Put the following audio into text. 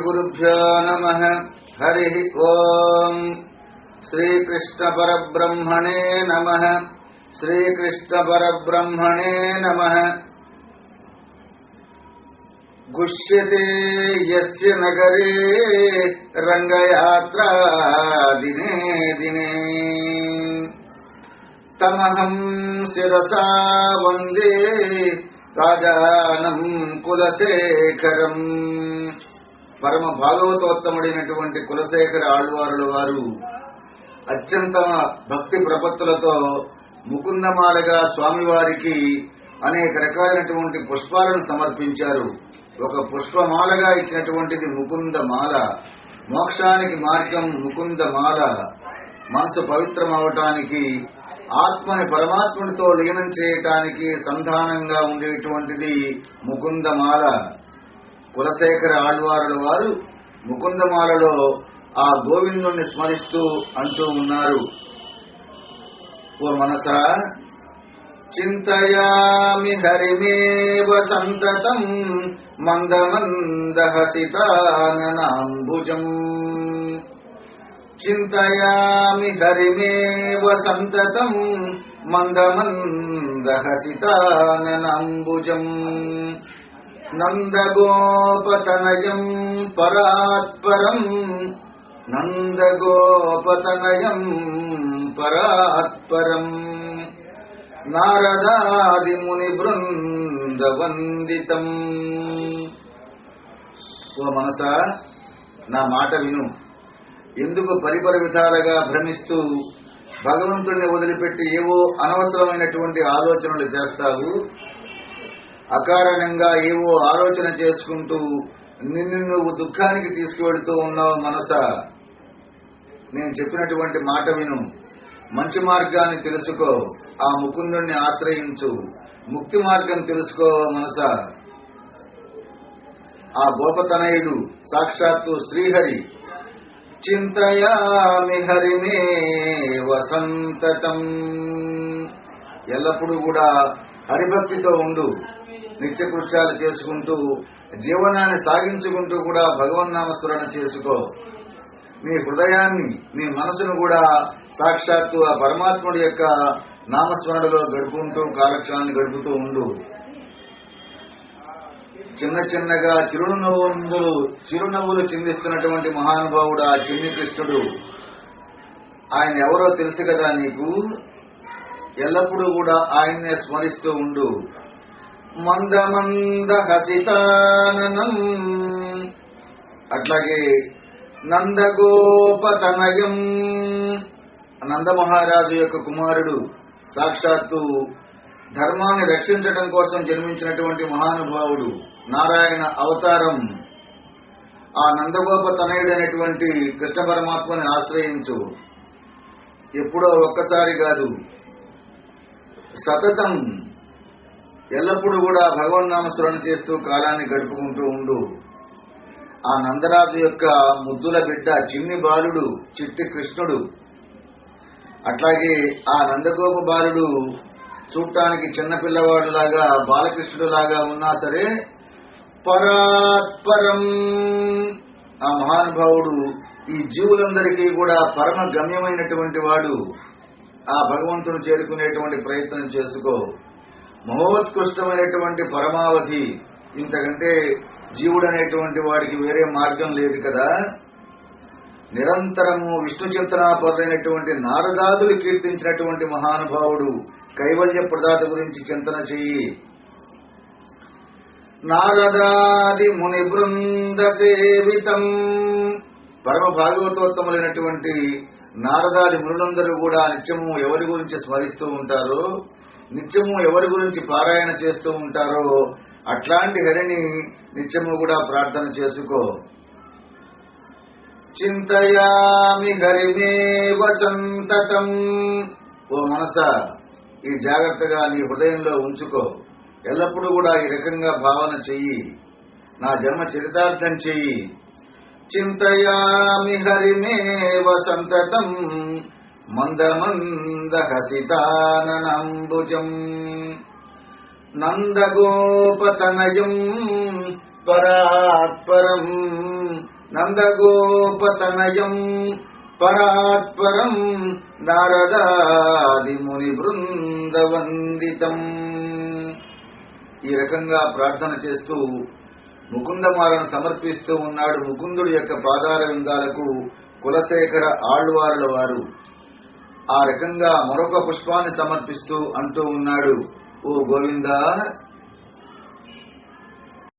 గురుభ్యో నమః. హరి ఓం. శ్రీకృష్ణ పరబ్రహ్మణే నమః. శ్రీకృష్ణ పరబ్రహ్మణే నమః. గుష్యతే యస్య నగరే రంగయాత్రా దినే దినే తమహం శిరసా వందే రాజానం కులశేఖరం. పరమ భాగవతోత్తముడైనటువంటి కులశేఖర ఆళ్వారుల వారు అత్యంత భక్తి ప్రపత్తులతో ముకుందమాలగా స్వామివారికి అనేక రకాలైనటువంటి పుష్పాలను సమర్పించారు. ఒక పుష్పమాలగా ఇచ్చినటువంటిది ముకుందమాల. మోక్షానికి మార్గం ముకుందమాల. మనసు పవిత్రం అవటానికి, ఆత్మని పరమాత్ముడితో లీనం చేయటానికి సంధానంగా ఉండేటువంటిది ముకుందమాల. కులశేఖర ఆళ్వారుల వారు ముకుందమాలలో ఆ గోవిందుణ్ణి స్మరిస్తూ అంటూ ఉన్నారు. ఓ మనసా, చింతయామి హరిమేవ సంతతం మందమందహసితాననాంబుజం. చింతయామి హరిమేవ సంతతం మందమందహసితాననాంబుజం. నందగోపతనయం పరాత్పరం. నందగోపతనయం పరాత్పరం. నారదాది ముని బృందవందితం. ఓ మనసా, నా మాట విను. ఎందుకు పరిపర విధాలుగా భ్రమిస్తూ భగవంతుడిని వదిలిపెట్టి ఏవో అనవసరమైనటువంటి ఆలోచనలు చేస్తావు? అకారణంగా ఏవో ఆలోచన చేసుకుంటూ నిన్ను నువ్వు దుఃఖానికి తీసుకువెడుతూ ఉన్నావు. మనసా, నేను చెప్పినటువంటి మాట విను. మంచి మార్గాన్ని తెలుసుకో. ఆ ముకుందుణ్ణి ఆశ్రయించు. ముక్తి మార్గం తెలుసుకో మనసా. ఆ గోపతనయుడు సాక్షాత్తు శ్రీహరి. చింతయామి హరిమే వసంతతం. ఎల్లప్పుడూ కూడా హరిభక్తితో ఉండు. నిత్యకృత్యాలు చేసుకుంటూ జీవనాన్ని సాగించుకుంటూ కూడా భగవన్నామస్మరణ చేసుకో. నీ హృదయాన్ని, నీ మనసును కూడా సాక్షాత్తు ఆ పరమాత్ముడి యొక్క నామస్మరణలో గడుపుకుంటూ కాలక్షణాన్ని గడుపుతూ ఉండు. చిన్న చిన్నగా చిరునవ్వులు చిందిస్తున్నటువంటి మహానుభావుడు ఆ చిన్ని కృష్ణుడు. ఆయన ఎవరో తెలుసు కదా నీకు. ఎల్లప్పుడూ కూడా ఆయన్నే స్మరిస్తూ ఉండు. మందమంద హసితాననం. అట్లాగే నందగోపతనయం. నందమహారాజు యొక్క కుమారుడు, సాక్షాత్తు ధర్మాన్ని రక్షించడం కోసం జన్మించినటువంటి మహానుభావుడు, నారాయణ అవతారం. ఆ నందగోపతనయుడైనటువంటి కృష్ణ పరమాత్మని ఆశ్రయించు. ఎప్పుడో ఒక్కసారి కాదు, సతతం ఎల్లప్పుడూ కూడా భగవన్నామస్మరణ చేస్తూ కాలాన్ని గడుపుకుంటూ ఉండు. ఆ నందరాజు యొక్క ముద్దుల బిడ్డ చిన్ని బాలుడు చిట్టి కృష్ణుడు. అట్లాగే ఆ నందగోప బాలుడు చూడటానికి చిన్నపిల్లవాడులాగా, బాలకృష్ణుడులాగా ఉన్నా సరే పరాత్పరం. ఆ మహానుభావుడు ఈ జీవులందరికీ కూడా పరమ గమ్యమైనటువంటి వాడు. ఆ భగవంతుడు చేరుకునేటువంటి ప్రయత్నం చేసుకో. మహోత్కృష్టమైనటువంటి పరమావధి. ఇంతకంటే జీవుడనేటువంటి వాడికి వేరే మార్గం లేదు కదా. నిరంతరము విష్ణు చింతనాపరులైనటువంటి నారదాదులు కీర్తించినటువంటి మహానుభావుడు. కైవల్య ప్రదాత గురించి చింతన చెయ్యి. నారదాది ముని బృంద సేవితం. పరమ భాగవతోత్తములైనటువంటి నారదాది మునులందరూ కూడా నిత్యము ఎవరి గురించి స్మరిస్తూ ఉంటారో, నిత్యము ఎవరి గురించి పారాయణ చేస్తూ ఉంటారో అట్లాంటి హరిని నిత్యము కూడా ప్రార్థన చేసుకో. చింతయామి హరిమే వసంతతం. ఓ మనసా, ఈ జాగ్రత్తగా నీ హృదయంలో ఉంచుకో. ఎల్లప్పుడూ కూడా ఈ రకంగా భావన చెయ్యి. నా జన్మ చరితార్థం చెయ్యి. చింతయామి హరిమే వసంతతం మందమందహసితాననంబుజం. నందగోపతనయం పరాత్పరం. నందగోపతనయం పరాత్పరం నారదాది ముని బృందవందితం. ఈ రకంగా ప్రార్థన చేస్తూ ముకుందమాలను సమర్పిస్తూ ఉన్నాడు. ముకుందుడి యొక్క పాదార విందాలకు కులశేఖర ఆళ్వారుల వారు ఆ రకంగా మరొక పుష్పాన్ని సమర్పిస్తూ అంటూ ఉన్నాడు, ఓ గోవిందా,